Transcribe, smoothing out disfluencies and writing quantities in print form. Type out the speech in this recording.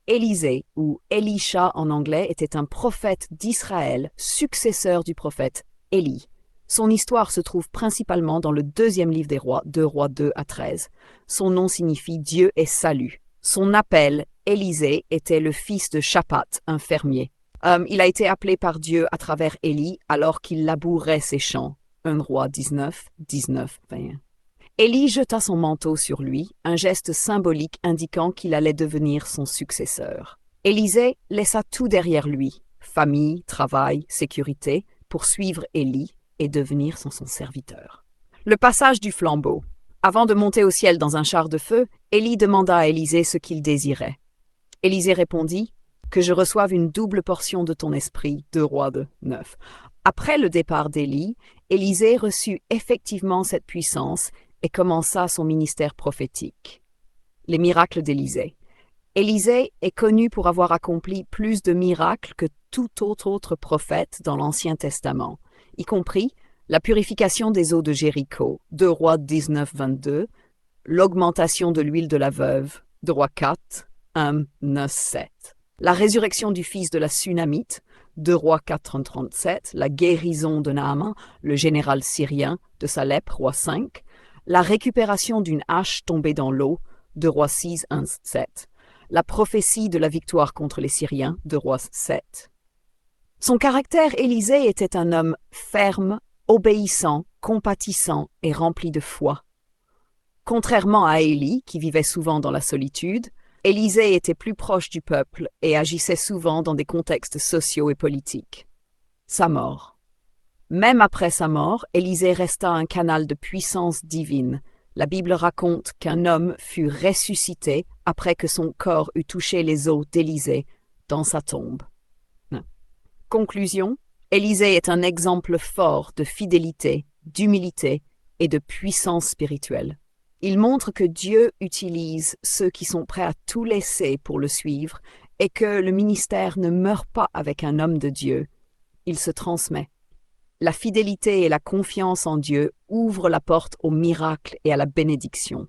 Élisée, ou Élisha en anglais, était un prophète d'Israël, successeur du prophète Élie. Son histoire se trouve principalement dans le deuxième livre des rois, 2 Rois 2 à 13. Son nom signifie Dieu est salut. Son appel, Élisée, était le fils de Shaphat, un fermier. Il a été appelé par Dieu à travers Élie alors qu'il labourait ses champs. 1 Roi 19, 19, 21. Élie jeta son manteau sur lui, un geste symbolique indiquant qu'il allait devenir son successeur. Élisée laissa tout derrière lui, famille, travail, sécurité, pour suivre Élie et devenir son serviteur. Le passage du flambeau. Avant de monter au ciel dans un char de feu, Élie demanda à Élisée ce qu'il désirait. Élisée répondit « Que je reçoive une double portion de ton esprit » 2 Rois 9. Après le départ d'Élie, Élisée reçut effectivement cette puissance et commença son ministère prophétique. Les miracles d'Élisée. Élisée est connu pour avoir accompli plus de miracles que tout autre prophète dans l'Ancien Testament, y compris la purification des eaux de Jéricho, 2 Rois 19, 22, l'augmentation de l'huile de la veuve, 2 Rois 4, 1, 9, 7, la résurrection du fils de la Sunamite, 2 Rois 4, 37, la guérison de Naaman, le général syrien, de sa lèpre, Roi 5, la récupération d'une hache tombée dans l'eau, 2 Rois 6, 1, 7, la prophétie de la victoire contre les Syriens, 2 Rois 7. Son caractère, Élisée était un homme ferme, obéissant, compatissant et rempli de foi. Contrairement à Élie, qui vivait souvent dans la solitude, Élisée était plus proche du peuple et agissait souvent dans des contextes sociaux et politiques. Sa mort. Même après sa mort, Élisée resta un canal de puissance divine. La Bible raconte qu'un homme fut ressuscité après que son corps eut touché les os d'Élisée dans sa tombe. Conclusion, Élisée est un exemple fort de fidélité, d'humilité et de puissance spirituelle. Il montre que Dieu utilise ceux qui sont prêts à tout laisser pour le suivre et que le ministère ne meurt pas avec un homme de Dieu, il se transmet. La fidélité et la confiance en Dieu ouvrent la porte au miracle et à la bénédiction.